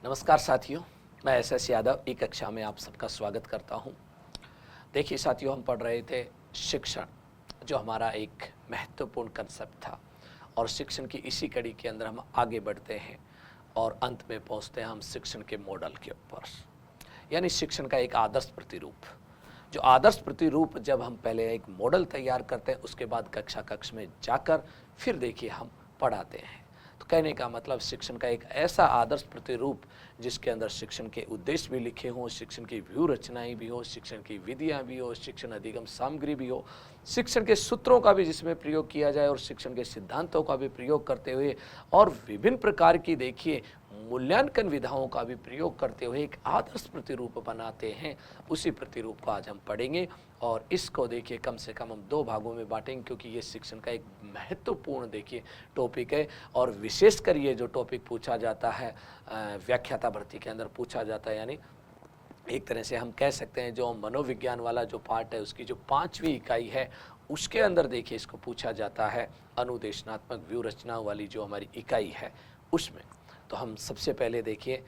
नमस्कार साथियों, मैं एस यादव एक कक्षा में आप सबका स्वागत करता हूं। देखिए साथियों, हम पढ़ रहे थे शिक्षण, जो हमारा एक महत्वपूर्ण कंसेप्ट था, और शिक्षण की इसी कड़ी के अंदर हम आगे बढ़ते हैं और अंत में पहुंचते हैं हम शिक्षण के मॉडल के ऊपर, यानी शिक्षण का एक आदर्श प्रतिरूप। जो आदर्श प्रतिरूप जब हम पहले एक मॉडल तैयार करते हैं, उसके बाद कक्ष में जाकर फिर देखिए हम पढ़ाते हैं। तो कहने का मतलब शिक्षण का एक ऐसा आदर्श प्रतिरूप जिसके अंदर शिक्षण के उद्देश्य भी लिखे हों, शिक्षण की व्यू रचनाएं भी हो, शिक्षण की विधियां भी हो, शिक्षण अधिगम सामग्री भी हो, शिक्षण के सूत्रों का भी जिसमें प्रयोग किया जाए और शिक्षण के सिद्धांतों का भी प्रयोग करते हुए और विभिन्न प्रकार की देखिए मूल्यांकन विधाओं का भी प्रयोग करते हुए एक आदर्श प्रतिरूप बनाते हैं। उसी प्रतिरूप को आज हम पढ़ेंगे और इसको देखिए कम से कम हम 2 भागों में बांटेंगे, क्योंकि ये शिक्षण का एक महत्वपूर्ण देखिए टॉपिक है। और विशेषकर ये जो टॉपिक पूछा जाता है व्याख्याता भर्ती के अंदर पूछा जाता है, यानी एक तरह से हम कह सकते हैं जो मनोविज्ञान वाला जो पार्ट है उसकी जो 5वीं इकाई है उसके अंदर देखिए इसको पूछा जाता है, अनुदेशनात्मक व्यू रचना वाली जो हमारी इकाई है उसमें। तो हम सबसे पहले देखिए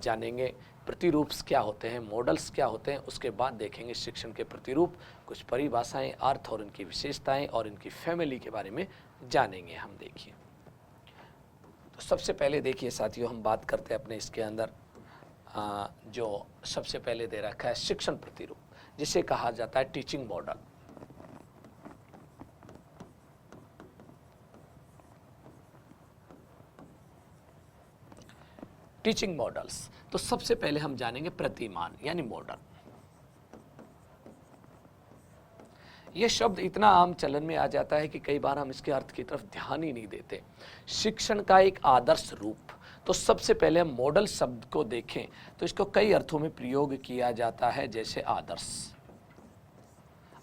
जानेंगे प्रतिरूप्स क्या होते हैं, मॉडल्स क्या होते हैं, उसके बाद देखेंगे शिक्षण के प्रतिरूप, कुछ परिभाषाएं, अर्थ और इनकी विशेषताएं और इनकी फैमिली के बारे में जानेंगे हम। देखिए तो सबसे पहले देखिए साथियों, हम बात करते हैं अपने इसके अंदर जो सबसे पहले दे रखा है शिक्षण प्रतिरूप, जिसे कहा जाता है टीचिंग मॉडल। टीचिंग मॉडल्स, तो सबसे पहले हम जानेंगे प्रतिमान यानी मॉडल। यह शब्द इतना आम चलन में आ जाता है कि कई बार हम इसके अर्थ की तरफ ध्यान ही नहीं देते। शिक्षण का एक आदर्श रूप, तो सबसे पहले हम मॉडल शब्द को देखें तो इसको कई अर्थों में प्रयोग किया जाता है, जैसे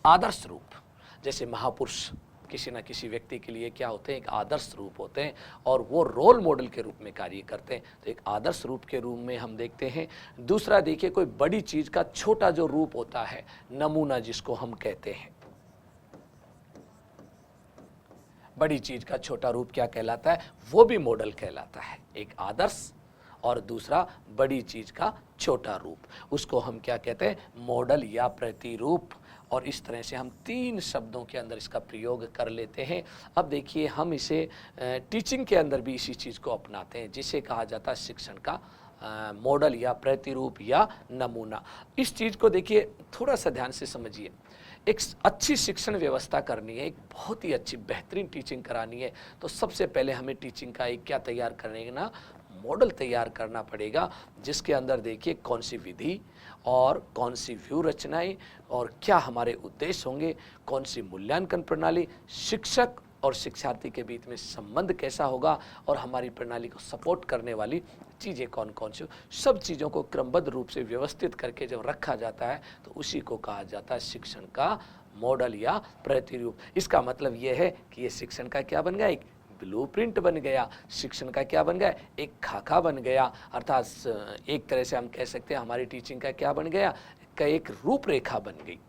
आदर्श रूप, जैसे महापुरुष किसी न किसी व्यक्ति के लिए क्या होते हैं, एक आदर्श रूप होते हैं और वो रोल मॉडल के रूप में कार्य करते हैं। तो एक आदर्श रूप के रूप में हम देखते हैं। दूसरा देखिए, कोई बड़ी चीज का छोटा जो रूप होता है, नमूना जिसको हम कहते हैं, बड़ी चीज का छोटा रूप क्या कहलाता है, वो भी मॉडल कहलाता है। एक आदर्श और दूसरा बड़ी चीज का छोटा रूप, उसको हम क्या कहते हैं, मॉडल या प्रतिरूप। और इस तरह से हम 3 शब्दों के अंदर इसका प्रयोग कर लेते हैं। अब देखिए हम इसे टीचिंग के अंदर भी इसी चीज़ को अपनाते हैं, जिसे कहा जाता है शिक्षण का मॉडल या प्रतिरूप या नमूना। इस चीज़ को देखिए थोड़ा सा ध्यान से समझिए। एक अच्छी शिक्षण व्यवस्था करनी है, एक बहुत ही अच्छी बेहतरीन टीचिंग करानी है, तो सबसे पहले हमें टीचिंग का एक क्या तैयार करने ना, मॉडल तैयार करना पड़ेगा, जिसके अंदर देखिए कौन सी विधि और कौन सी व्यू रचनाएं और क्या हमारे उद्देश्य होंगे, कौन सी मूल्यांकन प्रणाली, शिक्षक और शिक्षार्थी के बीच में संबंध कैसा होगा और हमारी प्रणाली को सपोर्ट करने वाली चीज़ें कौन कौन सी, सब चीज़ों को क्रमबद्ध रूप से व्यवस्थित करके जब रखा जाता है तो उसी को कहा जाता है शिक्षण का मॉडल या प्रतिरूप। इसका मतलब यह है कि ये शिक्षण का क्या बन गया, एक ब्लूप्रिंट बन गया, शिक्षण का क्या बन गया, एक खाका बन गया। अर्थात एक तरह से हम कह सकते हैं हमारी टीचिंग का क्या बन गया, एक रूपरेखा बन गई।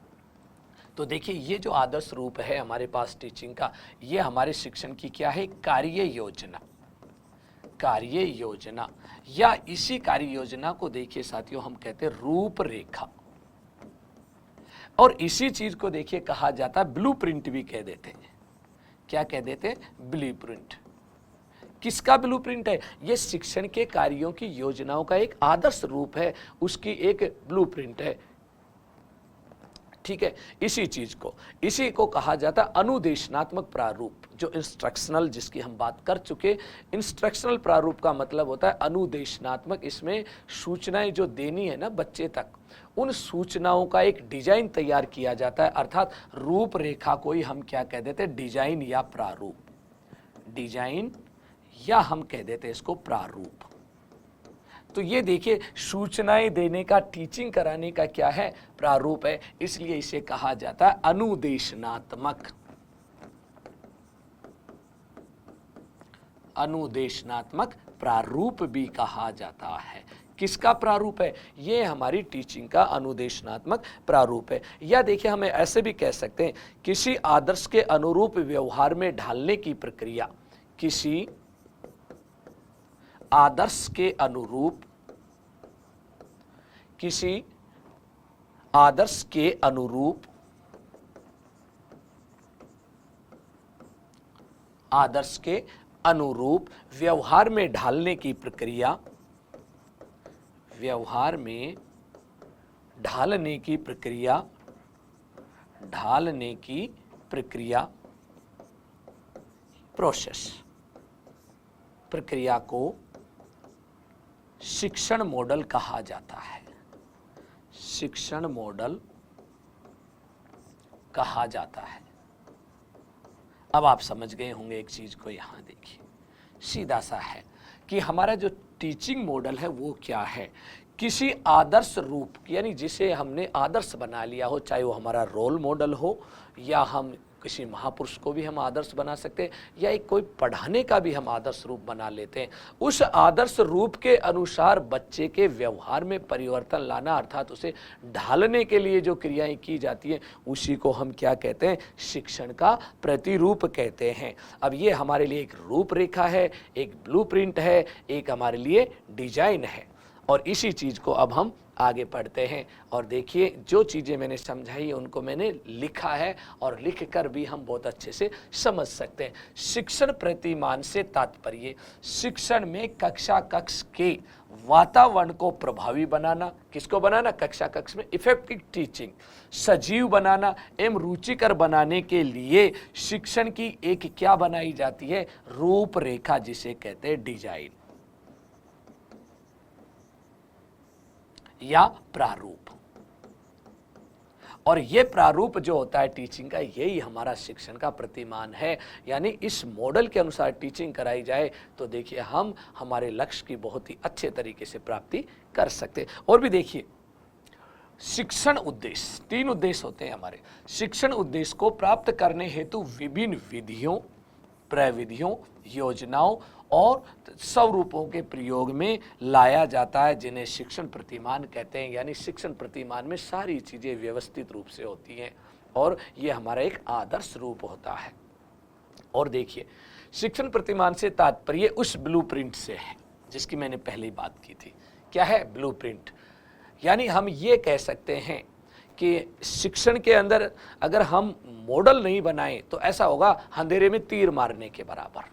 तो देखिए ये जो आदर्श रूप है हमारे पास टीचिंग का, ये हमारे शिक्षण की क्या है, कार्य योजना, या इसी कार्य योजना को देखिए साथियों हम कहते हैं रूपरेखा, और इसी चीज को देखिए कहा जाता है ब्लूप्रिंट भी कह देते हैं। क्या कह देते हैं, ब्लूप्रिंट। किसका ब्लूप्रिंट है, ये शिक्षण के कार्यों की योजनाओं का एक आदर्श रूप है, उसकी एक ब्लूप्रिंट है। ठीक है, इसी को कहा जाता है अनुदेशनात्मक प्रारूप, जो इंस्ट्रक्शनल जिसकी हम बात कर चुके। इंस्ट्रक्शनल प्रारूप का मतलब होता है अनुदेशनात्मक, इसमें सूचनाएं जो देनी है ना बच्चे तक, उन सूचनाओं का एक डिजाइन तैयार किया जाता है। अर्थात रूपरेखा को ही हम क्या कह देते हैं, डिजाइन या प्रारूप, डिजाइन या हम कह देते हैं इसको प्रारूप। तो ये देखिए सूचनाएं देने का, टीचिंग कराने का क्या है, प्रारूप है, इसलिए इसे कहा जाता है अनुदेशनात्मक प्रारूप भी कहा जाता है। किसका प्रारूप है, ये हमारी टीचिंग का अनुदेशनात्मक प्रारूप है। या देखिए हमें ऐसे भी कह सकते हैं, किसी आदर्श के अनुरूप व्यवहार में ढालने की प्रक्रिया, किसी आदर्श के अनुरूप किसी आदर्श के अनुरूप व्यवहार में ढालने की प्रक्रिया प्रक्रिया को शिक्षण मॉडल कहा जाता है। शिक्षण मॉडल कहा जाता है। अब आप समझ गए होंगे एक चीज को, यहां देखिए सीधा सा है कि हमारा जो टीचिंग मॉडल है वो क्या है, किसी आदर्श रूप, यानी जिसे हमने आदर्श बना लिया हो, चाहे वो हमारा रोल मॉडल हो या हम किसी महापुरुष को भी हम आदर्श बना सकते हैं, या एक कोई पढ़ाने का भी हम आदर्श रूप बना लेते हैं। उस आदर्श रूप के अनुसार बच्चे के व्यवहार में परिवर्तन लाना, अर्थात उसे ढालने के लिए जो क्रियाएं की जाती हैं, उसी को हम क्या कहते हैं, शिक्षण का प्रतिरूप कहते हैं। अब ये हमारे लिए एक रूपरेखा है, एक ब्लूप्रिंट है, एक हमारे लिए डिजाइन है। और इसी चीज को अब हम आगे पढ़ते हैं और देखिए जो चीजें मैंने समझाई उनको मैंने लिखा है और लिख कर भी हम बहुत अच्छे से समझ सकते हैं। शिक्षण प्रतिमान से तात्पर्य शिक्षण में कक्षा कक्ष के वातावरण को प्रभावी बनाना, किसको बनाना, कक्षा कक्ष में इफेक्टिव टीचिंग सजीव बनाना एवं रुचिकर बनाने के लिए शिक्षण की एक क्या बनाई जाती है, रूपरेखा, जिसे कहते हैं डिजाइन या प्रारूप। और ये प्रारूप जो होता है टीचिंग का, यही हमारा शिक्षण का प्रतिमान है। यानी इस मॉडल के अनुसार टीचिंग कराई जाए तो देखिए हम हमारे लक्ष्य की बहुत ही अच्छे तरीके से प्राप्ति कर सकते हैं। और भी देखिए शिक्षण उद्देश्य, 3 उद्देश्य होते हैं हमारे। शिक्षण उद्देश्य को प्राप्त करने हेतु विभिन्न विधियों, प्रविधियों, योजनाओं और स्वरूपों के प्रयोग में लाया जाता है, जिन्हें शिक्षण प्रतिमान कहते हैं। यानी शिक्षण प्रतिमान में सारी चीजें व्यवस्थित रूप से होती हैं और ये हमारा एक आदर्श रूप होता है। और देखिए शिक्षण प्रतिमान से तात्पर्य उस ब्लूप्रिंट से है जिसकी मैंने पहले बात की थी। क्या है ब्लूप्रिंट? यानी हम ये कह सकते हैं कि शिक्षण के अंदर अगर हम मॉडल नहीं बनाएं तो ऐसा होगा अंधेरे में तीर मारने के बराबर।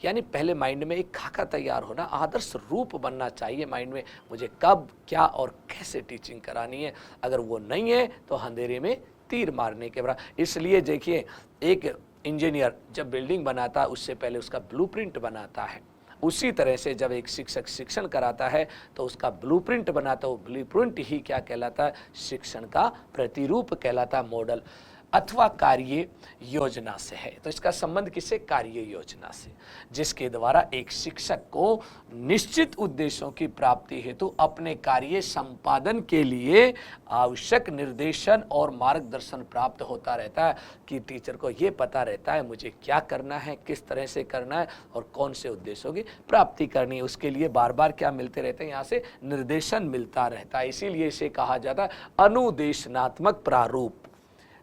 यानी पहले माइंड में एक खाका तैयार होना, आदर्श रूप बनना चाहिए माइंड में, मुझे कब क्या और कैसे टीचिंग करानी है। अगर वो नहीं है तो अंधेरे में तीर मारने के बराबर। इसलिए देखिए एक इंजीनियर जब बिल्डिंग बनाता है उससे पहले उसका ब्लूप्रिंट बनाता है। उसी तरह से जब एक शिक्षक शिक्षण कराता है तो उसका ब्लूप्रिंट बनाता है। वो ब्लूप्रिंट ही क्या कहलाता है, शिक्षण का प्रतिरूप कहलाता है, मॉडल अथवा कार्य योजना से है। तो इसका संबंध किससे, कार्य योजना से, जिसके द्वारा एक शिक्षक को निश्चित उद्देश्यों की प्राप्ति हेतु अपने कार्य संपादन के लिए आवश्यक निर्देशन और मार्गदर्शन प्राप्त होता रहता है। कि टीचर को ये पता रहता है मुझे क्या करना है, किस तरह से करना है और कौन से उद्देश्यों की प्राप्ति करनी है। उसके लिए बार बार क्या मिलते रहते हैं, यहाँ से निर्देशन मिलता रहता है। इसीलिए इसे कहा जाता है अनुदेशनात्मक प्रारूप।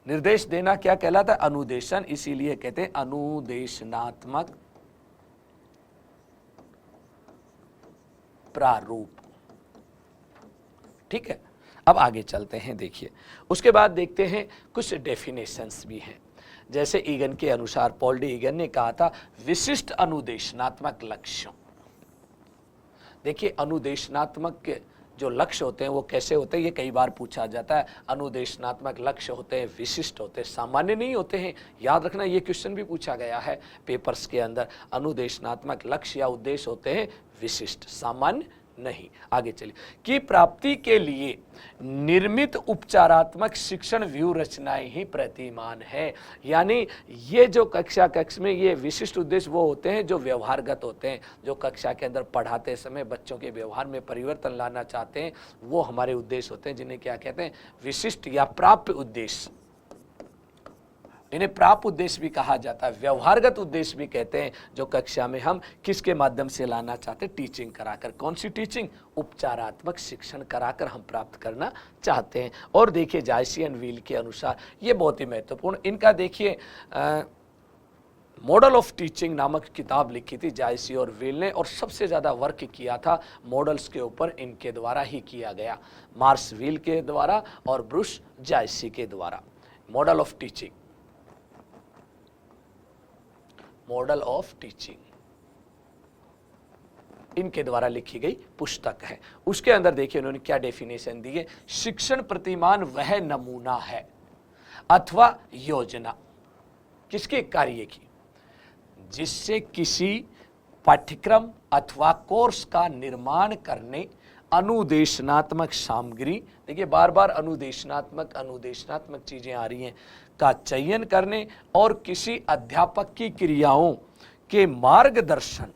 निर्देश देना क्या कहलाता है, अनुदेशन, इसीलिए कहते हैं अनुदेशनात्मक प्रारूप। ठीक है, अब आगे चलते हैं। देखिए उसके बाद देखते हैं कुछ डेफिनेशंस भी हैं। जैसे ईगन के अनुसार, पॉल डी ईगन ने कहा था विशिष्ट अनुदेशनात्मक लक्ष्यों। देखिए अनुदेशनात्मक जो लक्ष्य होते हैं वो कैसे होते हैं, ये कई बार पूछा जाता है। अनुदेशनात्मक लक्ष्य होते हैं विशिष्ट होते हैं, सामान्य नहीं होते हैं। याद रखना ये क्वेश्चन भी पूछा गया है पेपर्स के अंदर। अनुदेशनात्मक लक्ष्य या उद्देश्य होते हैं विशिष्ट, सामान्य नहीं। आगे चलिए, की प्राप्ति के लिए निर्मित उपचारात्मक शिक्षण व्यू रचनाएं ही प्रतिमान है। यानी ये जो कक्षा कक्ष में ये विशिष्ट उद्देश्य वो होते हैं जो व्यवहारगत होते हैं, जो कक्षा के अंदर पढ़ाते समय बच्चों के व्यवहार में परिवर्तन लाना चाहते हैं, वो हमारे उद्देश्य होते हैं, जिन्हें क्या कहते हैं, विशिष्ट या प्राप्य उद्देश्य। इन्हें प्राप्त उद्देश्य भी कहा जाता है, व्यवहारगत उद्देश्य भी कहते हैं, जो कक्षा में हम किसके माध्यम से लाना चाहते हैं, टीचिंग कराकर। कौन सी टीचिंग, उपचारात्मक शिक्षण कराकर हम प्राप्त करना चाहते हैं। और देखिए जायसी एंड व्हील के अनुसार ये बहुत ही महत्वपूर्ण, इनका देखिए मॉडल ऑफ टीचिंग नामक किताब लिखी थी जायसी और वेल ने, और सबसे ज़्यादा वर्क किया था मॉडल्स के ऊपर इनके द्वारा ही किया गया, मार्स व्हील के द्वारा और ब्रूस जायसी के द्वारा। Model of teaching, model of teaching इनके द्वारा लिखी गई पुस्तक है। उसके अंदर देखिए उन्होंने क्या डेफिनेशन दी है, शिक्षण प्रतिमान वह नमूना है अथवा योजना किसके कार्य की जिससे किसी पाठ्यक्रम अथवा कोर्स का निर्माण करने अनुदेशनात्मक सामग्री, देखिए बार बार अनुदेशनात्मक चीजें आ रही हैं, का चयन करने और किसी अध्यापक की क्रियाओं के मार्गदर्शन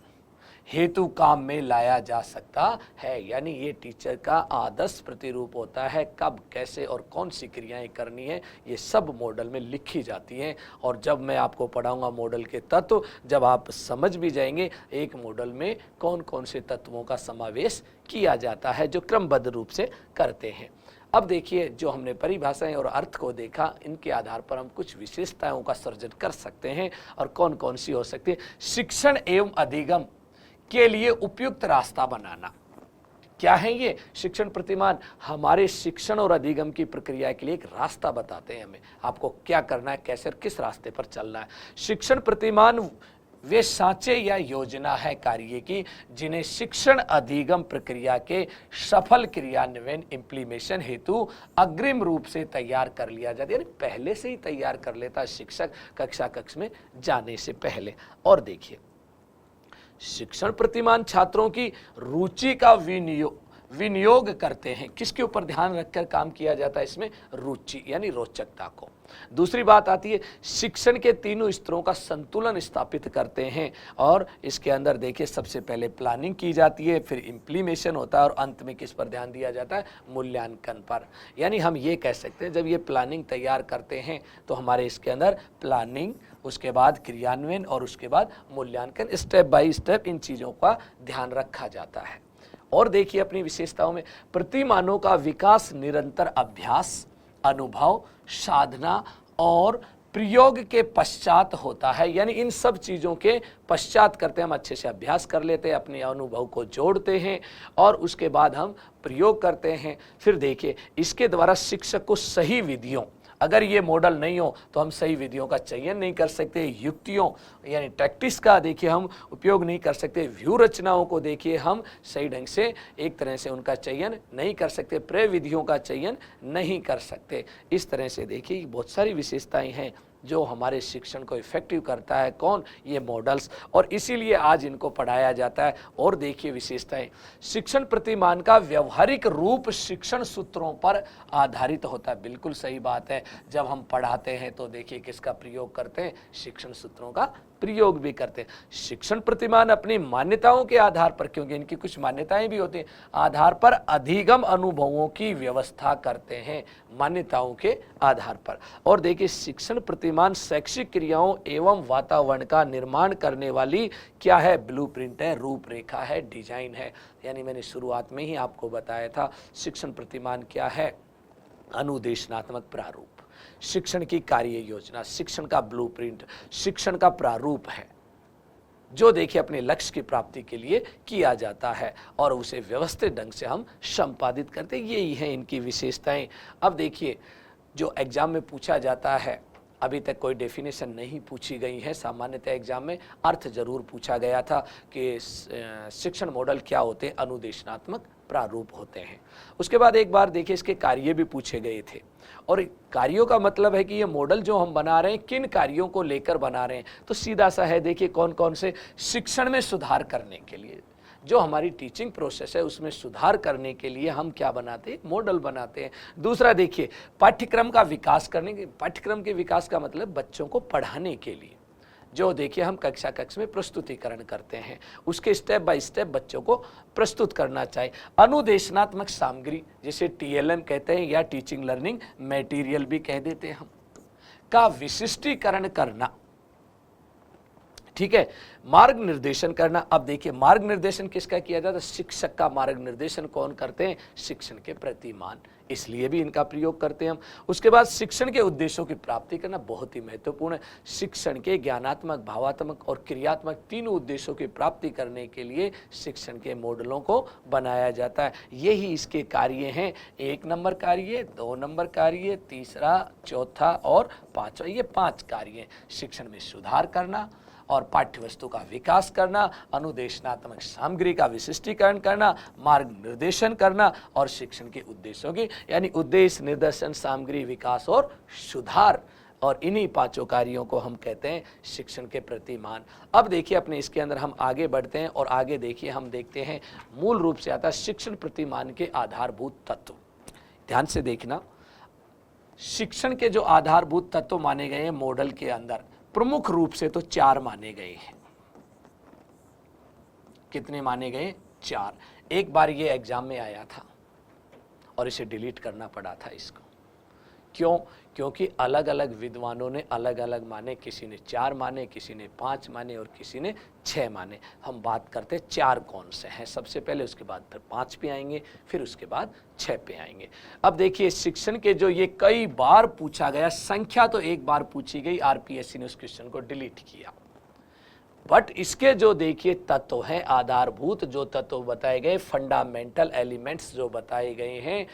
हेतु काम में लाया जा सकता है। यानी ये टीचर का आदर्श प्रतिरूप होता है, कब कैसे और कौन सी क्रियाएं करनी है ये सब मॉडल में लिखी जाती हैं। और जब मैं आपको पढ़ाऊंगा मॉडल के तत्व, जब आप समझ भी जाएंगे एक मॉडल में कौन कौन से तत्वों का समावेश किया जाता है जो क्रमबद्ध रूप से करते हैं। अब देखिए जो हमने परिभाषाएं और अर्थ को देखा, इनके आधार पर हम कुछ विशेषताओं का सर्जन कर सकते हैं और कौन कौन सी हो सकती है। शिक्षण एवं अधिगम के लिए उपयुक्त रास्ता बनाना, क्या है ये शिक्षण प्रतिमान? हमारे शिक्षण और अधिगम की प्रक्रिया के लिए एक रास्ता बताते हैं हमें, आपको क्या करना है, कैसे और किस रास्ते पर चलना है। शिक्षण प्रतिमान वे सांचे या योजना है कार्य की जिन्हें शिक्षण अधिगम प्रक्रिया के सफल क्रियान्वयन इम्प्लीमेशन हेतु अग्रिम रूप से तैयार कर लिया जाता है, यानी पहले से ही तैयार कर लेता शिक्षक कक्षा कक्ष में जाने से पहले। और देखिए शिक्षण प्रतिमान छात्रों की रुचि का विनियोग करते हैं, किसके ऊपर ध्यान रखकर काम किया जाता है इसमें? रुचि यानी रोचकता को। दूसरी बात आती है शिक्षण के तीनों स्तरों का संतुलन स्थापित करते हैं, और इसके अंदर देखिए सबसे पहले प्लानिंग की जाती है, फिर इम्प्लीमेशन होता है और अंत में किस पर ध्यान दिया जाता है? मूल्यांकन पर। यानी हम ये कह सकते हैं जब ये प्लानिंग तैयार करते हैं तो हमारे इसके अंदर प्लानिंग, उसके बाद क्रियान्वयन और उसके बाद मूल्यांकन, स्टेप बाय स्टेप इन चीज़ों का ध्यान रखा जाता है। और देखिए अपनी विशेषताओं में प्रतिमानों का विकास निरंतर अभ्यास, अनुभव, साधना और प्रयोग के पश्चात होता है। यानी इन सब चीज़ों के पश्चात करते हैं, हम अच्छे से अभ्यास कर लेते हैं, अपने अनुभव को जोड़ते हैं और उसके बाद हम प्रयोग करते हैं। फिर देखिए इसके द्वारा शिक्षक को सही विधियों, अगर ये मॉडल नहीं हो तो हम सही विधियों का चयन नहीं कर सकते, युक्तियों यानी टैक्टिक्स का देखिए हम उपयोग नहीं कर सकते, व्यू रचनाओं को देखिए हम सही ढंग से एक तरह से उनका चयन नहीं कर सकते, प्रविधियों का चयन नहीं कर सकते। इस तरह से देखिए बहुत सारी विशेषताएं हैं जो हमारे शिक्षण को इफेक्टिव करता है, कौन? ये मॉडल्स, और इसीलिए आज इनको पढ़ाया जाता है। और देखिए विशेषताएं, शिक्षण प्रतिमान का व्यवहारिक रूप शिक्षण सूत्रों पर आधारित होता है। बिल्कुल सही बात है, जब हम पढ़ाते हैं तो देखिए किसका प्रयोग करते हैं? शिक्षण सूत्रों का प्रयोग भी करते हैं। शिक्षण प्रतिमान अपनी मान्यताओं के आधार पर, क्योंकि इनकी कुछ मान्यताएं भी होती हैं, आधार पर अधिगम अनुभवों की व्यवस्था करते हैं, मान्यताओं के आधार पर। और देखिए शिक्षण प्रतिमान शैक्षिक क्रियाओं एवं वातावरण का निर्माण करने वाली क्या है? ब्लूप्रिंट है, रूपरेखा है, डिजाइन है। यानी मैंने शुरुआत में ही आपको बताया था शिक्षण प्रतिमान क्या है? अनुदेशनात्मक प्रारूप, शिक्षण की कार्य योजना, शिक्षण का ब्लूप्रिंट, शिक्षण का प्रारूप है जो देखिए अपने लक्ष्य की प्राप्ति के लिए किया जाता है और उसे व्यवस्थित ढंग से हम संपादित करते हैं। यही है इनकी विशेषताएं। अब देखिए जो एग्जाम में पूछा जाता है, अभी तक कोई डेफिनेशन नहीं पूछी गई है, सामान्यतः एग्जाम में अर्थ जरूर पूछा गया था कि शिक्षण मॉडल क्या होते हैं? अनुदेशनात्मक प्रारूप होते हैं। उसके बाद एक बार देखिए इसके कार्य भी पूछे गए थे, और कार्यों का मतलब है कि ये मॉडल जो हम बना रहे हैं किन कार्यों को लेकर बना रहे हैं, तो सीधा सा है देखिए कौन कौन से? शिक्षण में सुधार करने के लिए, जो हमारी टीचिंग प्रोसेस है उसमें सुधार करने के लिए हम क्या बनाते हैं? मॉडल बनाते हैं। दूसरा देखिए पाठ्यक्रम का विकास करने के, पाठ्यक्रम के विकास का मतलब बच्चों को पढ़ाने के लिए, जो देखिए हम कक्षा कक्ष में प्रस्तुतिकरण करते हैं, उसके स्टेप बाय स्टेप बच्चों को प्रस्तुत करना चाहिए। अनुदेशनात्मक सामग्री जिसे TLM कहते हैं या टीचिंग लर्निंग मटेरियल भी कह देते हैं हम, का विशिष्टीकरण करना, ठीक है। मार्ग निर्देशन करना, अब देखिए मार्ग निर्देशन किसका किया जाता है? शिक्षक का मार्ग निर्देशन कौन करते हैं? शिक्षण के प्रतिमान, इसलिए भी इनका प्रयोग करते हैं हम। उसके बाद शिक्षण के उद्देश्यों की प्राप्ति करना बहुत ही महत्वपूर्ण है। शिक्षण के ज्ञानात्मक, भावात्मक और क्रियात्मक तीनों उद्देश्यों की प्राप्ति करने के लिए शिक्षण के मॉडलों को बनाया जाता है। यही इसके कार्य हैं। 1 नंबर कार्य, 2 नंबर कार्य, तीसरा, चौथा और पांचवा, ये 5 कार्य हैं। शिक्षण में सुधार करना और पाठ्यवस्तु का विकास करना, अनुदेशनात्मक सामग्री का विशिष्टीकरण करना, मार्ग निर्देशन करना और शिक्षण के उद्देश्यों की, यानी उद्देश्य, निर्देशन, सामग्री, विकास और सुधार, और इन्हीं 5 कार्यों को हम कहते हैं शिक्षण के प्रतिमान। अब देखिए अपने इसके अंदर हम आगे बढ़ते हैं और आगे देखिए हम देखते हैं मूल रूप से आता है शिक्षण प्रतिमान के आधारभूत तत्व। ध्यान से देखना, शिक्षण के जो आधारभूत तत्व माने गए हैं मॉडल के अंदर, प्रमुख रूप से तो 4 माने गए हैं। कितने माने गए? 4। एक बार ये एग्जाम में आया था और इसे डिलीट करना पड़ा था इसको। क्यों? क्योंकि अलग अलग विद्वानों ने अलग अलग माने, किसी ने 4 माने, किसी ने 5 माने और किसी ने 6 माने। हम बात करते 4 कौन से हैं सबसे पहले, उसके बाद फिर 5 पे आएंगे, फिर उसके बाद 6 पे आएंगे। अब देखिए शिक्षण के जो ये कई बार पूछा गया, संख्या तो एक बार पूछी गई, आरपीएससी ने उस क्वेश्चन को डिलीट किया, बट इसके जो देखिए तत्व हैं, आधारभूत जो तत्व बताए गए, फंडामेंटल एलिमेंट्स जो बताए गए हैं,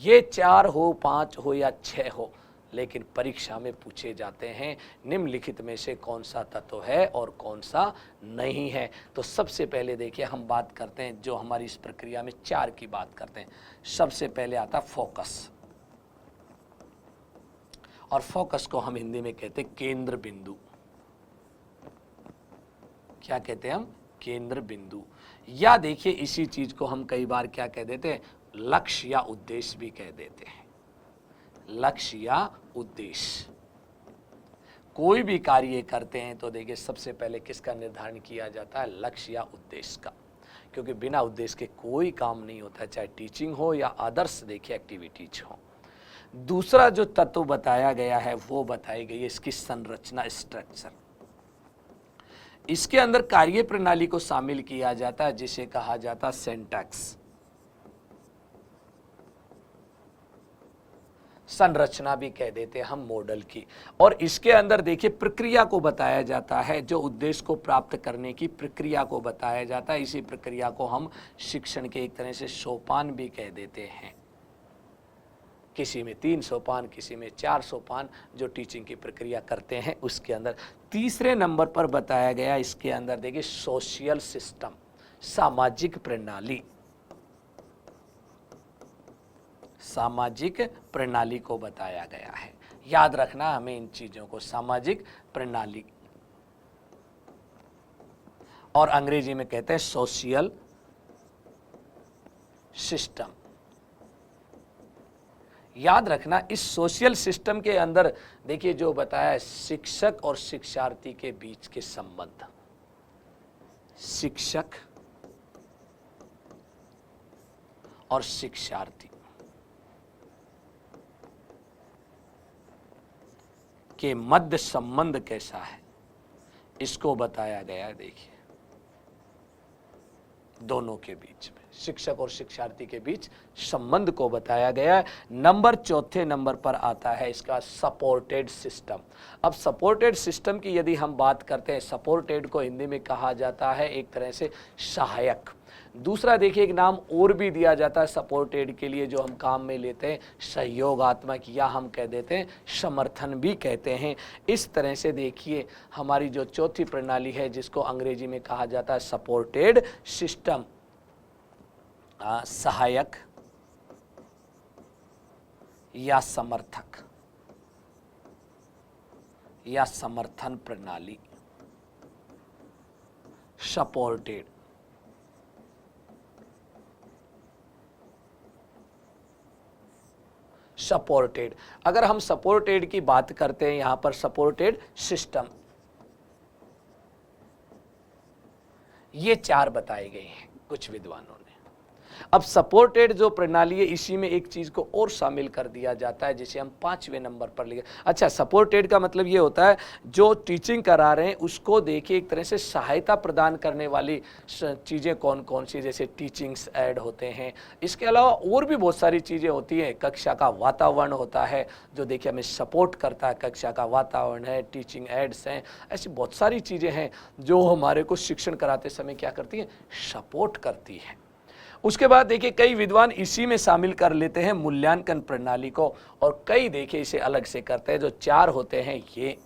ये 4 हो, 5 हो या 6 हो, लेकिन परीक्षा में पूछे जाते हैं निम्नलिखित में से कौन सा तत्व है और कौन सा नहीं है। तो सबसे पहले देखिए हम बात करते हैं, जो हमारी इस प्रक्रिया में 4 की बात करते हैं। सबसे पहले आता फोकस, और फोकस को हम हिंदी में कहते हैं केंद्र बिंदु। क्या कहते हैं हम? केंद्र बिंदु। या देखिए इसी चीज को हम कई बार क्या कह देते हैं? लक्ष्य या उद्देश्य भी कह देते हैं। लक्ष्य या उद्देश्य, कोई भी कार्य करते हैं तो देखिए सबसे पहले किसका निर्धारण किया जाता है? लक्ष्य या उद्देश्य का, क्योंकि बिना उद्देश्य के कोई काम नहीं होता, चाहे टीचिंग हो या अदर्स देखिए एक्टिविटीज हो। दूसरा जो तत्व बताया गया है वो बताई गई है इसकी संरचना, स्ट्रक्चर। इसके अंदर कार्य प्रणाली को शामिल किया जाता है जिसे कहा जाता है सिंटैक्स। संरचना भी कह देते हैं हम मॉडल की। और इसके अंदर देखिए प्रक्रिया को बताया जाता है, जो उद्देश्य को प्राप्त करने की प्रक्रिया को बताया जाता है। इसी प्रक्रिया को हम शिक्षण के एक तरह से सोपान भी कह देते हैं। किसी में 3 सोपान, किसी में 4 सोपान, जो टीचिंग की प्रक्रिया करते हैं उसके अंदर। तीसरे नंबर पर बताया गया इसके अंदर देखिए सोशल सिस्टम, सामाजिक प्रणाली। सामाजिक प्रणाली को बताया गया है। याद रखना हमें इन चीजों को, सामाजिक प्रणाली, और अंग्रेजी में कहते हैं सोशल सिस्टम। याद रखना इस सोशल सिस्टम के अंदर देखिए जो बताया शिक्षक और शिक्षार्थी के बीच के संबंध, शिक्षक और शिक्षार्थी के मध्य संबंध कैसा है इसको बताया गया है। देखिए दोनों के बीच में, शिक्षक और शिक्षार्थी के बीच संबंध को बताया गया है। चौथे नंबर पर आता है इसका सपोर्टेड सिस्टम। अब सपोर्टेड सिस्टम की यदि हम बात करते हैं, सपोर्टेड को हिंदी में कहा जाता है एक तरह से सहायक। दूसरा देखिए एक नाम और भी दिया जाता है सपोर्टेड के लिए जो हम काम में लेते हैं, सहयोगात्मक, या हम कह देते हैं समर्थन भी कहते हैं। इस तरह से देखिए हमारी जो चौथी प्रणाली है जिसको अंग्रेजी में कहा जाता है सपोर्टेड सिस्टम, सहायक या समर्थक या समर्थन प्रणाली, सपोर्टेड। सपोर्टेड, अगर हम सपोर्टेड की बात करते हैं यहां पर सपोर्टेड सिस्टम, ये 4 बताए गए हैं कुछ विद्वानों ने। अब सपोर्टेड जो प्रणाली है इसी में एक चीज को और शामिल कर दिया जाता है जिसे हम 5वें नंबर पर लिखे। अच्छा, सपोर्टेड का मतलब ये होता है जो टीचिंग करा रहे हैं उसको देखिए एक तरह से सहायता प्रदान करने वाली चीजें कौन कौन सी, जैसे टीचिंग्स ऐड होते हैं। इसके अलावा और भी बहुत सारी चीजें होती हैं। कक्षा का वातावरण होता है जो देखिए हमें सपोर्ट करता है, कक्षा का वातावरण है, टीचिंग एड्स हैं, ऐसी बहुत सारी चीजें हैं जो हमारे को शिक्षण कराते समय क्या करती है, सपोर्ट करती है। उसके बाद देखिए कई विद्वान इसी में शामिल कर लेते हैं मूल्यांकन प्रणाली को, और कई देखिए इसे अलग से करते हैं। जो 4 होते हैं ये,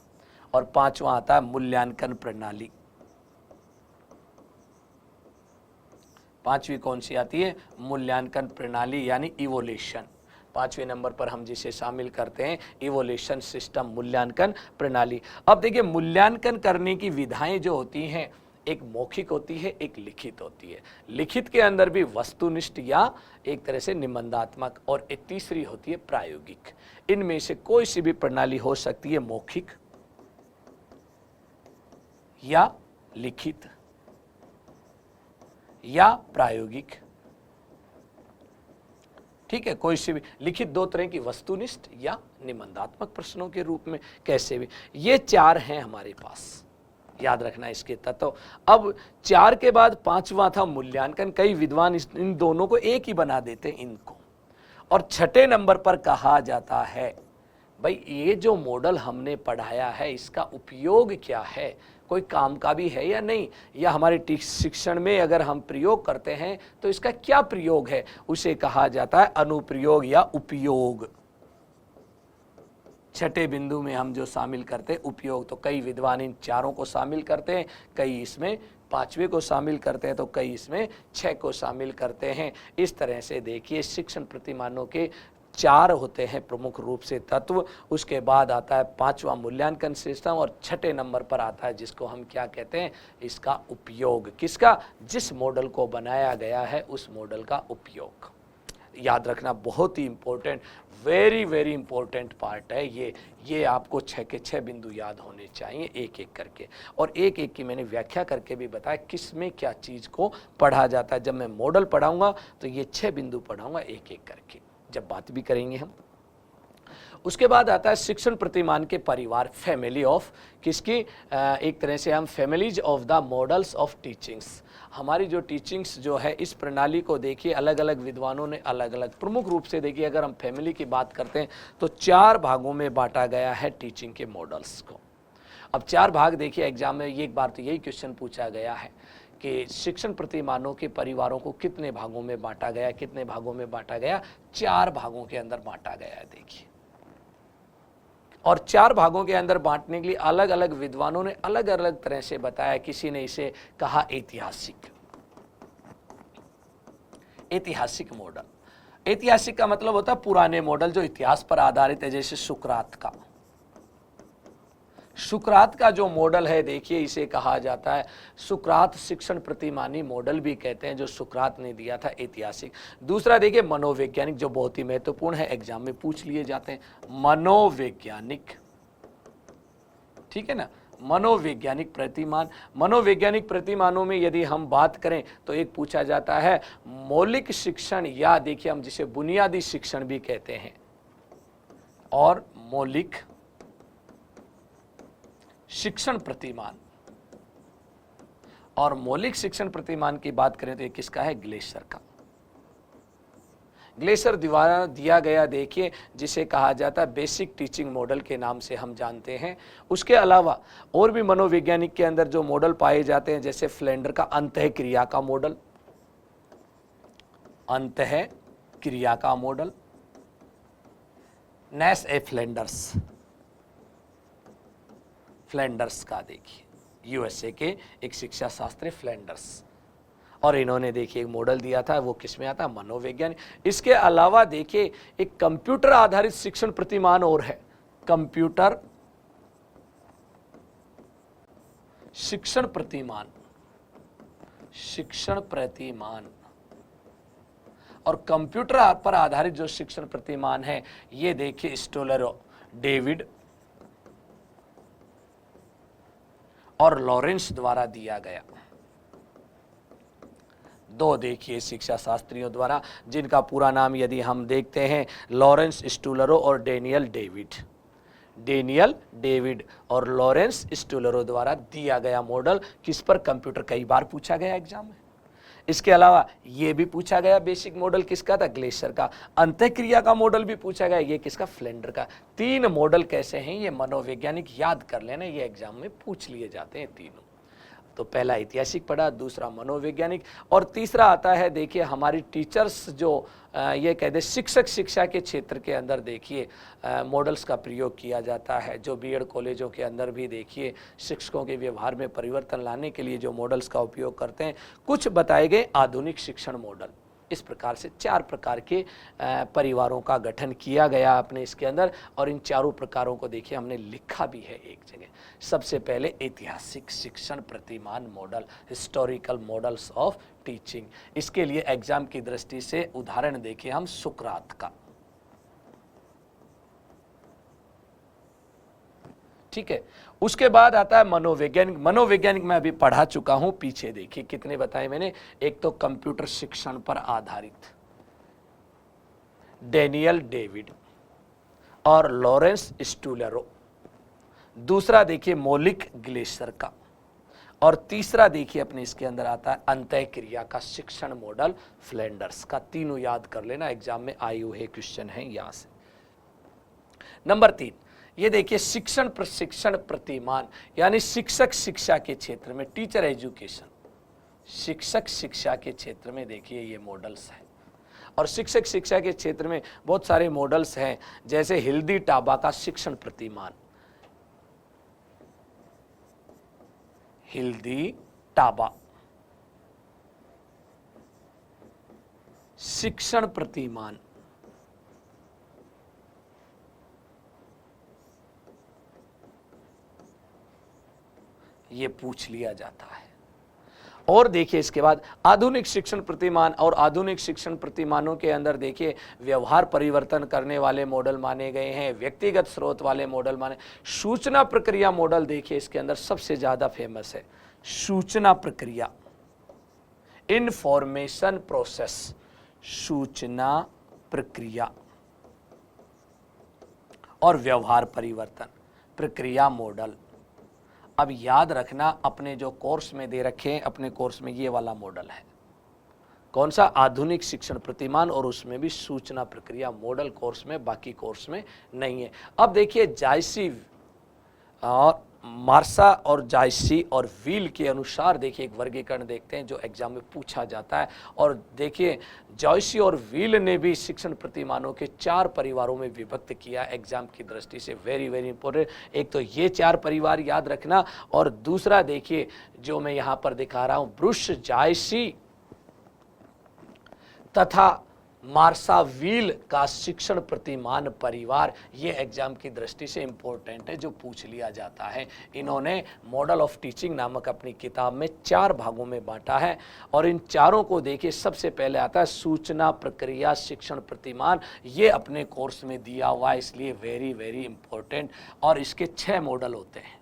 और 5वां आता है मूल्यांकन प्रणाली। 5वीं कौन सी आती है, मूल्यांकन प्रणाली यानी इवोल्यूशन। 5वें नंबर पर हम जिसे शामिल करते हैं इवोल्यूशन सिस्टम, मूल्यांकन प्रणाली। अब देखिए मूल्यांकन करने की विधाएं जो होती हैं, एक मौखिक होती है, एक लिखित होती है। लिखित के अंदर भी वस्तुनिष्ठ या एक तरह से निबंधात्मक, और एक तीसरी होती है प्रायोगिक। इनमें से कोई सी भी प्रणाली हो सकती है, मौखिक या लिखित या प्रायोगिक। ठीक है, कोई सी भी। लिखित 2 तरह की, वस्तुनिष्ठ या निबंधात्मक प्रश्नों के रूप में, कैसे भी। ये 4 हैं हमारे पास, याद रखना इसके तत्व। अब 4 के बाद 5वां था मूल्यांकन। कई विद्वान इन दोनों को एक ही बना देते हैं इनको। और 6ठे नंबर पर कहा जाता है भाई ये जो मॉडल हमने पढ़ाया है इसका उपयोग क्या है, कोई काम का भी है या नहीं, या हमारे शिक्षण में अगर हम प्रयोग करते हैं तो इसका क्या प्रयोग है, उसे कहा जाता है अनुप्रयोग या उपयोग। 6ठे बिंदु में हम जो शामिल करते हैं उपयोग, तो कई विद्वान इन 4 को शामिल करते हैं, कई इसमें 5वें को शामिल करते हैं, तो कई इसमें 6 को शामिल करते हैं। इस तरह से देखिए शिक्षण प्रतिमानों के 4 होते हैं प्रमुख रूप से तत्व। उसके बाद आता है 5वां मूल्यांकन सिस्टम, और 6ठे नंबर पर आता है जिसको हम क्या कहते हैं, इसका उपयोग। किसका, जिस मॉडल को बनाया गया है उस मॉडल का उपयोग। याद रखना, बहुत ही important, very very important part है ये आपको 6 के 6 बिंदु याद होने चाहिए एक एक करके। और एक एक की मैंने व्याख्या करके भी बताया किस में क्या चीज़ को पढ़ा जाता है। जब मैं मॉडल पढ़ाऊंगा तो ये 6 बिंदु पढ़ाऊंगा एक एक करके, जब बात भी करेंगे हम। उसके बाद आता है शिक्षण प्रतिमान के परिवार, फैमिली ऑफ किसकी, एक तरह से हम families of the models of teachings. हमारी जो टीचिंग्स जो है इस प्रणाली को देखिए अलग अलग विद्वानों ने अलग अलग, प्रमुख रूप से देखिए अगर हम फैमिली की बात करते हैं तो 4 भागों में बांटा गया है टीचिंग के मॉडल्स को। अब 4 भाग देखिए एग्जाम में एक बार तो यही क्वेश्चन पूछा गया है कि शिक्षण प्रतिमानों के परिवारों को कितने भागों में बांटा गया, कितने भागों में बांटा गया, 4 भागों के अंदर बांटा गया है देखिए। और 4 भागों के अंदर बांटने के लिए अलग अलग विद्वानों ने अलग अलग तरह से बताया। किसी ने इसे कहा ऐतिहासिक मॉडल। ऐतिहासिक का मतलब होता है पुराने मॉडल जो इतिहास पर आधारित है, जैसे सुकरात का जो मॉडल है देखिए इसे कहा जाता है सुकरात शिक्षण प्रतिमानी मॉडल भी कहते हैं, जो सुकरात ने दिया था, ऐतिहासिक। दूसरा देखिए मनोवैज्ञानिक, जो बहुत ही महत्वपूर्ण है, एग्जाम में पूछ लिए जाते हैं, मनोवैज्ञानिक, ठीक है ना, मनोवैज्ञानिक प्रतिमान। मनोवैज्ञानिक प्रतिमानों में यदि हम बात करें तो एक पूछा जाता है मौलिक शिक्षण, या देखिए हम जिसे बुनियादी शिक्षण भी कहते हैं, और मौलिक शिक्षण प्रतिमान। और मौलिक शिक्षण प्रतिमान की बात करें तो ये किसका है, ग्लेसर का। ग्लेसर द्वारा दिया गया देखिए जिसे कहा जाता है बेसिक टीचिंग मॉडल के नाम से हम जानते हैं। उसके अलावा और भी मनोवैज्ञानिक के अंदर जो मॉडल पाए जाते हैं, जैसे फ्लेंडर का अंतःक्रिया का मॉडल, अंतःक्रिया का मॉडल, नेस ए फ्लेंडर्स का देखिए यूएसए के एक शिक्षा शास्त्री फ्लेंडर्स, और इन्होंने देखिए एक मॉडल दिया था, वो किस में आता है, मनोवैज्ञानिक। इसके अलावा देखिए एक कंप्यूटर आधारित शिक्षण प्रतिमान और है, कंप्यूटर शिक्षण प्रतिमान। और कंप्यूटर पर आधारित जो शिक्षण प्रतिमान है ये देखिए स्टोलरो, डेविड और लॉरेंस द्वारा दिया गया। दो देखिए शिक्षा शास्त्रियों द्वारा, जिनका पूरा नाम यदि हम देखते हैं लॉरेंस स्टूलरो और डेनियल डेविड और लॉरेंस स्टूलरो द्वारा दिया गया मॉडल किस पर? कंप्यूटर। कई बार पूछा गया एग्जाम में। इसके अलावा ये भी पूछा गया बेसिक मॉडल किसका था? ग्लेशियर का। अंतःक्रिया का मॉडल भी पूछा गया, ये किसका? फ्लेंडर का। तीन मॉडल कैसे हैं ये मनोवैज्ञानिक याद कर लेना, ये एग्जाम में पूछ लिए जाते हैं तीनों। तो पहला ऐतिहासिक पढ़ा, दूसरा मनोवैज्ञानिक, और तीसरा आता है देखिए हमारी टीचर्स जो ये कहते शिक्षक शिक्षा के क्षेत्र के अंदर देखिए मॉडल्स का प्रयोग किया जाता है। जो बीएड कॉलेजों के अंदर भी देखिए शिक्षकों के व्यवहार में परिवर्तन लाने के लिए जो मॉडल्स का उपयोग करते हैं। कुछ बताए गए आधुनिक शिक्षण मॉडल। इस प्रकार से चार प्रकार के परिवारों का गठन किया गया अपने इसके अंदर, और इन चारों प्रकारों को देखिए हमने लिखा भी है एक जगह। सबसे पहले ऐतिहासिक शिक्षण प्रतिमान model, historical models of teaching. इसके लिए एग्जाम की दृष्टि से उदाहरण देखिए हम सुकरात का, ठीक है। उसके बाद आता है मनोवैज्ञानिक। मनोवैज्ञानिक मैं अभी पढ़ा चुका हूं, पीछे देखिए कितने बताए मैंने। एक तो कंप्यूटर शिक्षण पर आधारित डेनियल डेविड और लॉरेंस स्टूलरो, दूसरा देखिए मौलिक ग्लेशियर का, और तीसरा देखिए अपने इसके अंदर आता है अंतःक्रिया का शिक्षण मॉडल फ्लेंडर्स का। तीनों याद कर लेना, एग्जाम में आए हुए क्वेश्चन है यहां से। नंबर 3 ये देखिए शिक्षण प्रशिक्षण प्रतिमान, यानी शिक्षक शिक्षा के क्षेत्र में, टीचर एजुकेशन, शिक्षक शिक्षा के क्षेत्र में देखिए ये मॉडल्स हैं। और शिक्षक शिक्षा के क्षेत्र में बहुत सारे मॉडल्स हैं, जैसे हिल्दी टाबा का शिक्षण प्रतिमान, हिल्दी टाबा शिक्षण प्रतिमान, ये पूछ लिया जाता है। और देखिए इसके बाद आधुनिक शिक्षण प्रतिमान, और आधुनिक शिक्षण प्रतिमानों के अंदर देखिए व्यवहार परिवर्तन करने वाले मॉडल माने गए हैं, व्यक्तिगत स्रोत वाले मॉडल माने। सूचना प्रक्रिया मॉडल देखिए इसके अंदर सबसे ज्यादा फेमस है, सूचना प्रक्रिया, इंफॉर्मेशन प्रोसेस, सूचना प्रक्रिया और व्यवहार परिवर्तन प्रक्रिया मॉडल। अब याद रखना अपने जो कोर्स में दे रखे हैं, अपने कोर्स में ये वाला मॉडल है, कौन सा? आधुनिक शिक्षण प्रतिमान, और उसमें भी सूचना प्रक्रिया मॉडल कोर्स में, बाकी कोर्स में नहीं है। अब देखिए जायसी और मार्सा और जायसी और व्हील के अनुसार देखिए एक वर्गीकरण देखते हैं जो एग्जाम में पूछा जाता है। और देखिए जायसी और व्हील ने भी शिक्षण प्रतिमानों के 4 परिवारों में विभक्त किया एग्जाम की दृष्टि से। Very very important. एक तो ये 4 परिवार याद रखना, और दूसरा देखिए जो मैं यहां पर दिखा रहा हूं, ब्रुश जायसी तथा मार्सा व्हील का शिक्षण प्रतिमान परिवार, ये एग्जाम की दृष्टि से इंपॉर्टेंट है, जो पूछ लिया जाता है। इन्होंने मॉडल ऑफ टीचिंग नामक अपनी किताब में 4 भागों में बांटा है, और इन चारों को देखिए सबसे पहले आता है सूचना प्रक्रिया शिक्षण प्रतिमान। ये अपने कोर्स में दिया हुआ है, इसलिए वेरी वेरी इंपॉर्टेंट। और इसके 6 मॉडल होते हैं।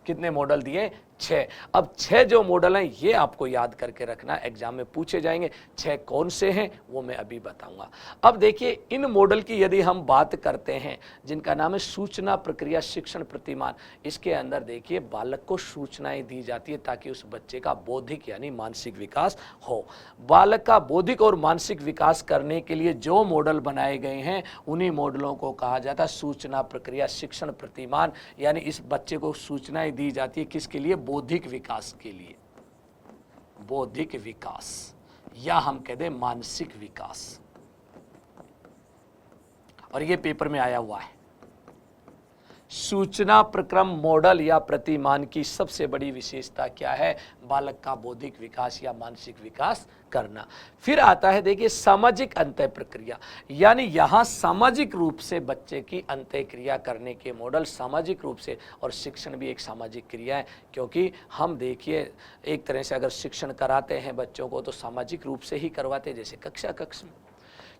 कितने मॉडल दिए? 6। अब 6 जो मॉडल हैं ये आपको याद करके रखना, एग्जाम में पूछे जाएंगे। 6 कौन से हैं वो मैं अभी बताऊंगा। अब देखिए इन मॉडल की यदि हम बात करते हैं, जिनका नाम है सूचना प्रक्रिया शिक्षण प्रतिमान, इसके अंदर देखिए बालक को सूचनाएं दी जाती है ताकि उस बच्चे का बौद्धिक यानी मानसिक विकास हो। बालक का बौद्धिक और मानसिक विकास करने के लिए जो मॉडल बनाए गए हैं उन्हीं मॉडलों को कहा जाता है सूचना प्रक्रिया शिक्षण प्रतिमान। यानी इस बच्चे को सूचनाएं दी जाती है किसके लिए? बौद्धिक विकास के लिए, बौद्धिक विकास, या हम कह दें मानसिक विकास। और ये पेपर में आया हुआ है। सूचना प्रक्रम मॉडल या प्रतिमान की सबसे बड़ी विशेषता क्या है? बालक का बौद्धिक विकास या मानसिक विकास करना। फिर आता है देखिए सामाजिक अंतः प्रक्रिया, यानी यहां सामाजिक रूप से बच्चे की अंतः क्रिया करने के मॉडल, सामाजिक रूप से। और शिक्षण भी एक सामाजिक क्रिया है, क्योंकि हम देखिए एक तरह से अगर शिक्षण कराते हैं बच्चों को तो सामाजिक रूप से ही करवाते हैं, जैसे कक्षा कक्ष में।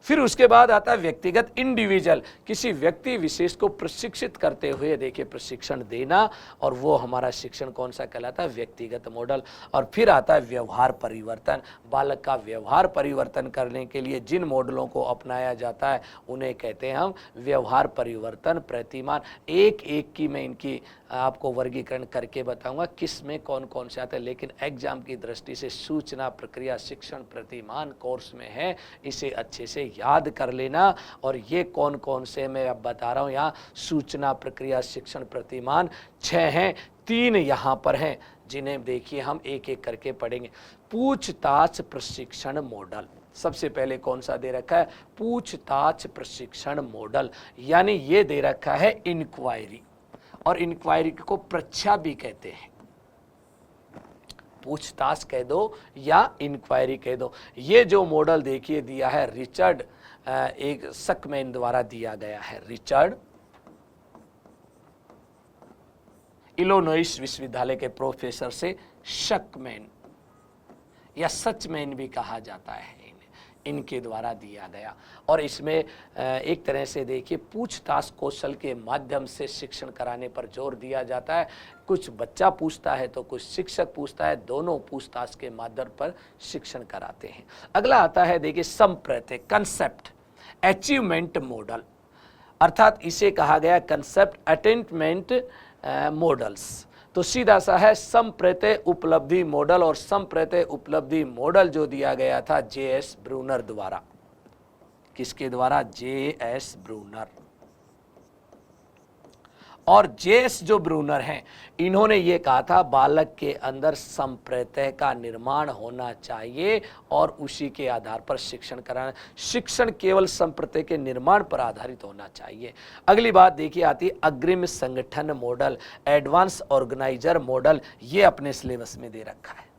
फिर उसके बाद आता है व्यक्तिगत, इंडिविजुअल, किसी व्यक्ति विशेष को प्रशिक्षित करते हुए देखिए प्रशिक्षण देना, और वो हमारा शिक्षण कौन सा कहलाता है, व्यक्तिगत मॉडल। और फिर आता है व्यवहार परिवर्तन, बालक का व्यवहार परिवर्तन करने के लिए जिन मॉडलों को अपनाया जाता है उन्हें कहते हैं हम व्यवहार परिवर्तन प्रतिमान। एक एक की मैं इनकी आपको वर्गीकरण करके बताऊंगा किस में कौन कौन से आते हैं, लेकिन एग्जाम की दृष्टि से सूचना प्रक्रिया शिक्षण प्रतिमान कोर्स में है, इसे अच्छे से याद कर लेना। और ये कौन कौन से मैं अब बता रहा हूँ, यहाँ सूचना प्रक्रिया शिक्षण प्रतिमान 6 हैं, 3 यहाँ पर हैं जिन्हें देखिए हम एक एक करके पढ़ेंगे। पूछताछ प्रशिक्षण मॉडल, सबसे पहले कौन सा दे रखा है, पूछताछ प्रशिक्षण मॉडल, यानी ये दे रखा है इंक्वायरी, और इंक्वायरी को परीक्षा भी कहते हैं, पूछताछ कह दो या इंक्वायरी कह दो। ये जो मॉडल देखिए दिया है रिचर्ड एक शकमैन द्वारा दिया गया है, रिचर्ड इलिनॉइस विश्वविद्यालय के प्रोफेसर से शकमैन या सचमैन भी कहा जाता है, इनके द्वारा दिया गया। और इसमें एक तरह से देखिए पूछताछ कौशल के माध्यम से शिक्षण कराने पर जोर दिया जाता है। कुछ बच्चा पूछता है तो कुछ शिक्षक पूछता है, दोनों पूछताछ के माध्यम पर शिक्षण कराते हैं। अगला आता है देखिए संप्रत्यय, कंसेप्ट अचीवमेंट मॉडल, अर्थात इसे कहा गया कंसेप्ट अटेनमेंट मॉडल्स। तो सीधा सा है संप्रत्यय उपलब्धि मॉडल, और संप्रत्यय उपलब्धि मॉडल जो दिया गया था जे.एस. ब्रूनर द्वारा, किसके द्वारा, जे.एस. ब्रूनर। और जे.एस. जो ब्रूनर हैं इन्होंने ये कहा था बालक के अंदर संप्रत्यय का निर्माण होना चाहिए और उसी के आधार पर शिक्षण कराना, शिक्षण केवल संप्रत्यय के निर्माण पर आधारित होना चाहिए। अगली बात देखिए आती है अग्रिम संगठन मॉडल, एडवांस ऑर्गेनाइजर मॉडल, ये अपने सिलेबस में दे रखा है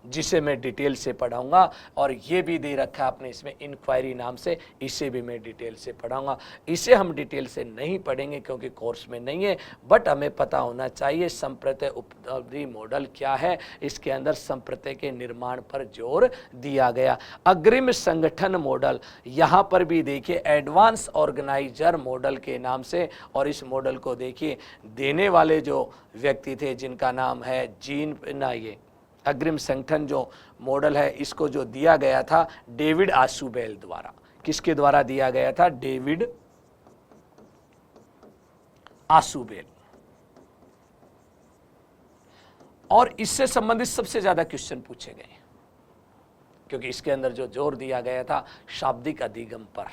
जिसे मैं डिटेल से पढ़ाऊंगा, और ये भी दे रखा है आपने इसमें इंक्वायरी नाम से, इसे भी मैं डिटेल से पढ़ाऊंगा। इसे हम डिटेल से नहीं पढ़ेंगे क्योंकि कोर्स में नहीं है, बट हमें पता होना चाहिए संप्रत्यय उपलब्धि मॉडल क्या है, इसके अंदर संप्रत्यय के निर्माण पर जोर दिया गया। अग्रिम संगठन मॉडल, यहाँ पर भी देखिए एडवांस ऑर्गेनाइजर मॉडल के नाम से, और इस मॉडल को देखिए देने वाले जो व्यक्ति थे जिनका नाम है ये अग्रिम संगठन जो मॉडल है इसको जो दिया गया था डेविड आशुबेल द्वारा, किसके द्वारा दिया गया था, डेविड आशुबेल। और इससे संबंधित सबसे ज्यादा क्वेश्चन पूछे गए क्योंकि इसके अंदर जो जोर दिया गया था शाब्दिक अधिगम पर,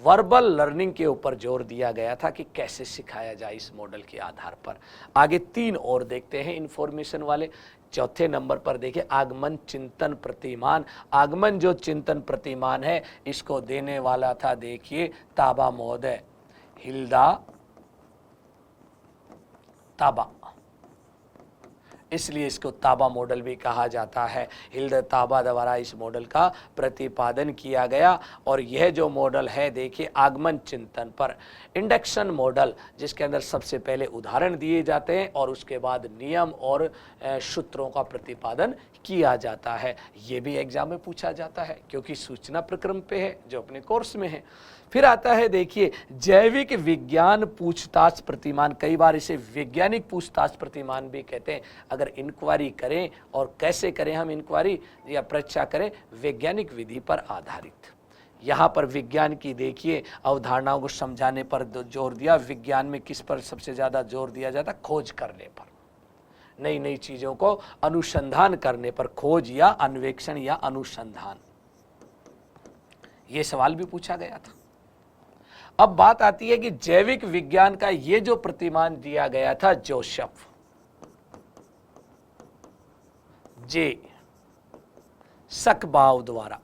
वर्बल लर्निंग के ऊपर जोर दिया गया था कि कैसे सिखाया जाए इस मॉडल के आधार पर। आगे 3 और देखते हैं इंफॉर्मेशन वाले। चौथे नंबर पर देखिए आगमन चिंतन प्रतिमान, आगमन जो चिंतन प्रतिमान है इसको देने वाला था देखिए ताबा महोदय, हिल्दा ताबा, इसलिए इसको ताबा मॉडल भी कहा जाता है। हिल्दा ताबा द्वारा इस मॉडल का प्रतिपादन किया गया। और यह जो मॉडल है देखिए आगमन चिंतन पर इंडक्शन मॉडल, जिसके अंदर सबसे पहले उदाहरण दिए जाते हैं और उसके बाद नियम और सूत्रों का प्रतिपादन किया जाता है। ये भी एग्जाम में पूछा जाता है क्योंकि सूचना प्रक्रम पे है जो अपने कोर्स में है। फिर आता है देखिए जैविक विज्ञान पूछताछ प्रतिमान, कई बार इसे वैज्ञानिक पूछताछ प्रतिमान भी कहते हैं। अगर इंक्वायरी करें और कैसे करें हम इंक्वायरी या परीक्षा करें, वैज्ञानिक विधि पर आधारित। यहाँ पर विज्ञान की देखिए अवधारणाओं को समझाने पर जोर दिया। विज्ञान में किस पर सबसे ज़्यादा जोर दिया जाता है, खोज करने पर, नई नई चीज़ों को अनुसंधान करने पर, खोज या अन्वेषण या अनुसंधान। ये सवाल भी पूछा गया था। अब बात आती है कि जैविक विज्ञान का ये जो प्रतिमान दिया गया था जोसेफ जे सकबाव द्वारा,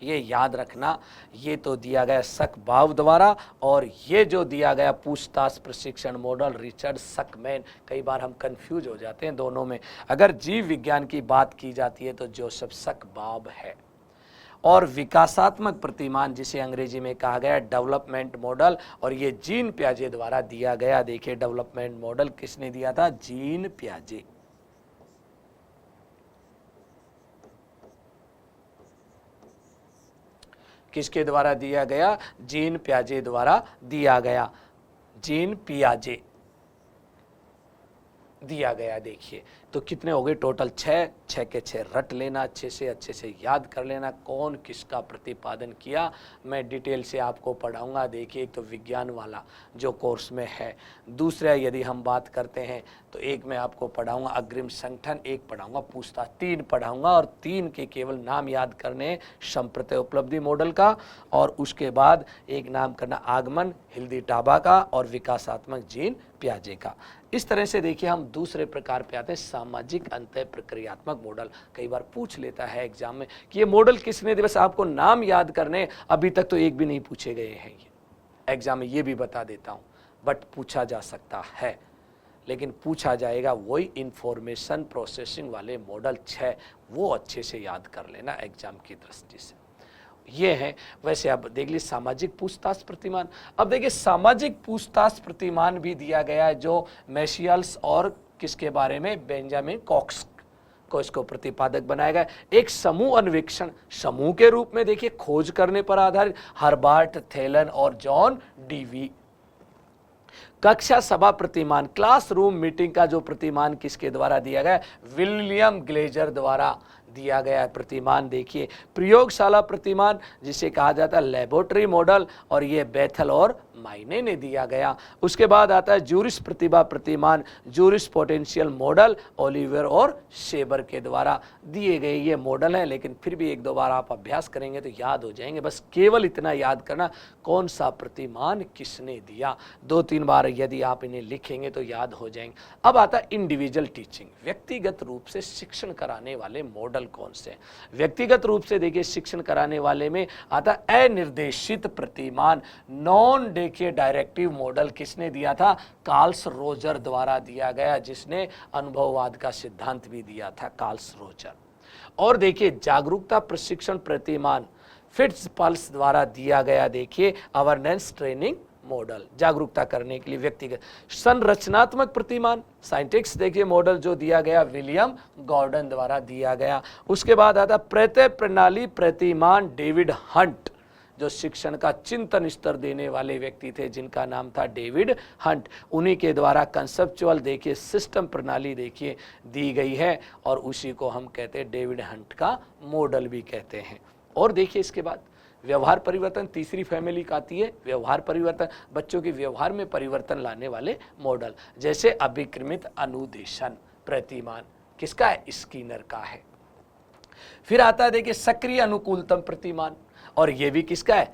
ये याद रखना, ये तो दिया गया सकबाव द्वारा, और ये जो दिया गया पूछताछ प्रशिक्षण मॉडल रिचर्ड शकमैन। कई बार हम कंफ्यूज हो जाते हैं दोनों में। अगर जीव विज्ञान की बात की जाती है तो जोसेफ सकबाव है। और विकासात्मक प्रतिमान जिसे अंग्रेजी में कहा गया डेवलपमेंट मॉडल, और ये जीन पियाजे द्वारा दिया गया। देखिए डेवलपमेंट मॉडल किसने दिया था, जीन पियाजे। किसके द्वारा दिया गया? जीन पियाजे द्वारा दिया गया, जीन पियाजे दिया गया। देखिए तो कितने हो गए टोटल? 6 के 6 रट लेना, अच्छे से याद कर लेना कौन किसका प्रतिपादन किया। मैं डिटेल से आपको पढ़ाऊंगा। देखिए एक तो विज्ञान वाला जो कोर्स में है, दूसरा यदि हम बात करते हैं तो एक मैं आपको पढ़ाऊंगा अग्रिम संगठन, एक पढ़ाऊंगा पूछताछ, 3 पढ़ाऊंगा और 3 के केवल नाम याद करने संप्रत्यय उपलब्धि मॉडल का, और उसके बाद एक नाम करना आगमन हिल्दी टाबा का और विकासात्मक जीन पियाजे का। इस तरह से देखिए हम दूसरे प्रकार पे आते हैं सामाजिक अंतः प्रक्रियात्मक मॉडल। कई बार पूछ लेता है एग्जाम में कि ये मॉडल किसने दिया, बस आपको नाम याद करने, अभी तक तो एक भी नहीं पूछे गए हैं ये एग्जाम में, ये भी बता देता हूँ, बट पूछा जा सकता है, लेकिन पूछा जाएगा वही इंफॉर्मेशन प्रोसेसिंग वाले मॉडल 6, वो अच्छे से याद कर लेना एग्जाम की दृष्टि से। ये है। वैसे अब देख लीजिए सामाजिक पूछताछ प्रतिमान। अब देखिए सामाजिक पूछताछ प्रतिमान भी दिया गया है जो मैशियल्स और किसके बारे में, बेंजामिन कॉक्स को इसको प्रतिपादक बनाया गया। एक समूह अन्वेषण समूह के रूप में देखिए खोज करने पर आधारित, हर्बर्ट थेलन और जॉन डीवी। कक्षा सभा प्रतिमान, क्लासरूम मीटिंग का जो प्रतिमान किसके द्वारा दिया गया, विलियम ग्लेजर द्वारा दिया गया प्रतिमान। देखिए प्रयोगशाला प्रतिमान जिसे कहा जाता है लेबोरेटरी मॉडल, और ये बेथल और मायने ने दिया गया। उसके बाद आता है जूरिस प्रतिभा प्रतिमान, जूरिस पोटेंशियल मॉडल, ओलिवर और शेबर के द्वारा दिए गए ये मॉडल हैं, लेकिन फिर भी एक दो बार आप अभ्यास करेंगे तो याद हो जाएंगे। बस केवल इतना याद करना कौन सा प्रतिमान किसने दिया, 2-3 बार यदि आप इन्हें लिखेंगे तो याद हो जाएंगे। अब आता है इंडिविजुअल टीचिंग, व्यक्तिगत रूप से शिक्षण कराने वाले मॉडल कौन से? व्यक्तिगत रूप से देखिए शिक्षण कराने वाले में आता है अनिर्देशित प्रतिमान, नॉन देखिए डायरेक्टिव मॉडल किसने दिया था, कार्ल्स रोजर द्वारा दिया गया, जिसने अनुभववाद का सिद्धांत भी दिया था कार्ल्स रोजर। और देखिए जागरूकता प्रशिक्षण प्रतिमान फिट्जपल्स द्वारा दिया गया, देखिए अवेयरनेस ट्रेनिंग मॉडल, जागरूकता करने के लिए व्यक्तिगत। संरचनात्मक प्रतिमान साइंटिक्स देखिए मॉडल जो दिया गया विलियम गॉर्डन द्वारा दिया गया। उसके बाद आता प्रत्यय प्रणाली प्रतिमान, डेविड हंट जो शिक्षण का चिंतन स्तर देने वाले व्यक्ति थे जिनका नाम था डेविड हंट, उन्हीं के द्वारा कंसेप्चुअल देखिए सिस्टम प्रणाली देखिए दी गई है, और उसी को हम कहते हैं डेविड हंट का मॉडल भी कहते हैं। और देखिए इसके बाद व्यवहार परिवर्तन, तीसरी फैमिली का आती है व्यवहार परिवर्तन, बच्चों के व्यवहार में परिवर्तन लाने वाले मॉडल, जैसे अभिक्रमित अनुदेशन प्रतिमान किसका है, स्किनर का है। फिर आता है देखिए सक्रिय अनुकूलतम प्रतिमान, और ये भी किसका है,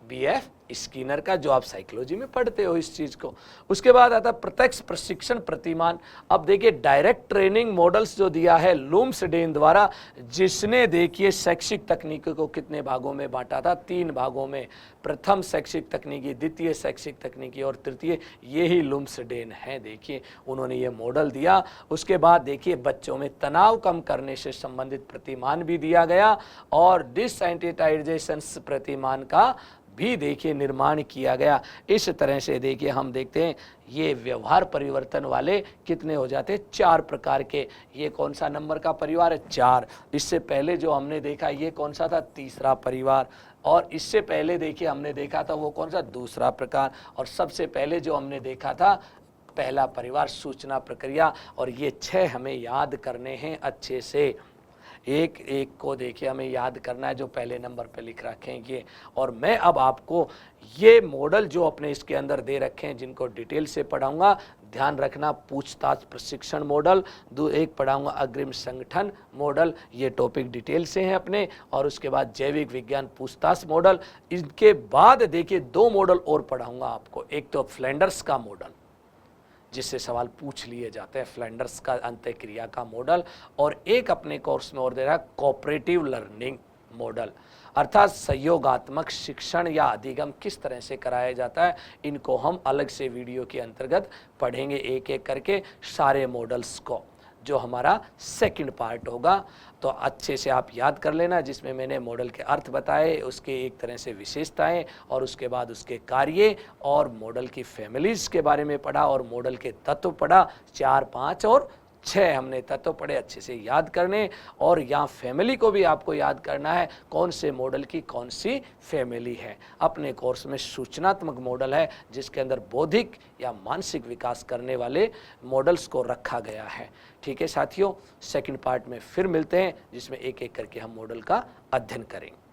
बीएफ स्किनर का, जो आप साइकोलॉजी में पढ़ते हो इस चीज को। उसके बाद आता प्रत्यक्ष प्रशिक्षण प्रतिमान। अब देखिए डायरेक्ट ट्रेनिंग मॉडल्स जो दिया है लूम्सडेन द्वारा, जिसने देखिए शैक्षिक तकनीकों को कितने भागों में बांटा था, 3 भागों में, प्रथम शैक्षिक तकनीकी, द्वितीय शैक्षिक तकनीकी और तृतीय, ये ही लूम्सडेन है। देखिए उन्होंने ये मॉडल दिया। उसके बाद देखिए बच्चों में तनाव कम करने से संबंधित प्रतिमान भी दिया गया, और डिसएंसिटाइजेशन प्रतिमान का भी देखिए निर्माण किया गया। इस तरह से देखिए हम देखते हैं ये व्यवहार परिवर्तन वाले कितने हो जाते हैं, 4 प्रकार के। ये कौन सा नंबर का परिवार है, 4। इससे पहले जो हमने देखा ये कौन सा था, तीसरा परिवार, और इससे पहले देखिए हमने देखा था वो कौन सा, दूसरा प्रकार, और सबसे पहले जो हमने देखा था पहला परिवार सूचना प्रक्रिया। और ये 6 हमें याद करने हैं अच्छे से, एक एक को देखिए हमें याद करना है जो पहले नंबर पे लिख रखेंगे। और मैं अब आपको ये मॉडल जो अपने इसके अंदर दे रखे हैं जिनको डिटेल से पढ़ाऊंगा, ध्यान रखना, पूछताछ प्रशिक्षण मॉडल, एक पढ़ाऊंगा अग्रिम संगठन मॉडल, ये टॉपिक डिटेल से हैं अपने, और उसके बाद जैविक विज्ञान पूछताछ मॉडल। इनके बाद देखिए 2 मॉडल और पढ़ाऊंगा आपको, एक तो फ्लैंडर्स का मॉडल जिससे सवाल पूछ लिए जाते हैं, फ्लैंडर्स का अंतःक्रिया का मॉडल, और एक अपने कोर्स में और दे रहा है कोऑपरेटिव लर्निंग मॉडल, अर्थात सहयोगात्मक शिक्षण या अधिगम किस तरह से कराया जाता है। इनको हम अलग से वीडियो के अंतर्गत पढ़ेंगे एक एक करके सारे मॉडल्स को, जो हमारा सेकंड पार्ट होगा। तो अच्छे से आप याद कर लेना, जिसमें मैंने मॉडल के अर्थ बताए, उसके एक तरह से विशेषताएं, और उसके बाद उसके कार्य, और मॉडल की फैमिलीज के बारे में पढ़ा, और मॉडल के तत्व पढ़ा, 4, 5 और 6 हमने तत्व पढ़े, अच्छे से याद करने। और यहाँ फैमिली को भी आपको याद करना है, कौन से मॉडल की कौन सी फैमिली है। अपने कोर्स में सूचनात्मक मॉडल है जिसके अंदर बौद्धिक या मानसिक विकास करने वाले मॉडल्स को रखा गया है। ठीक है साथियों, सेकंड पार्ट में फिर मिलते हैं जिसमें एक एक करके हम मॉडल का अध्ययन करेंगे।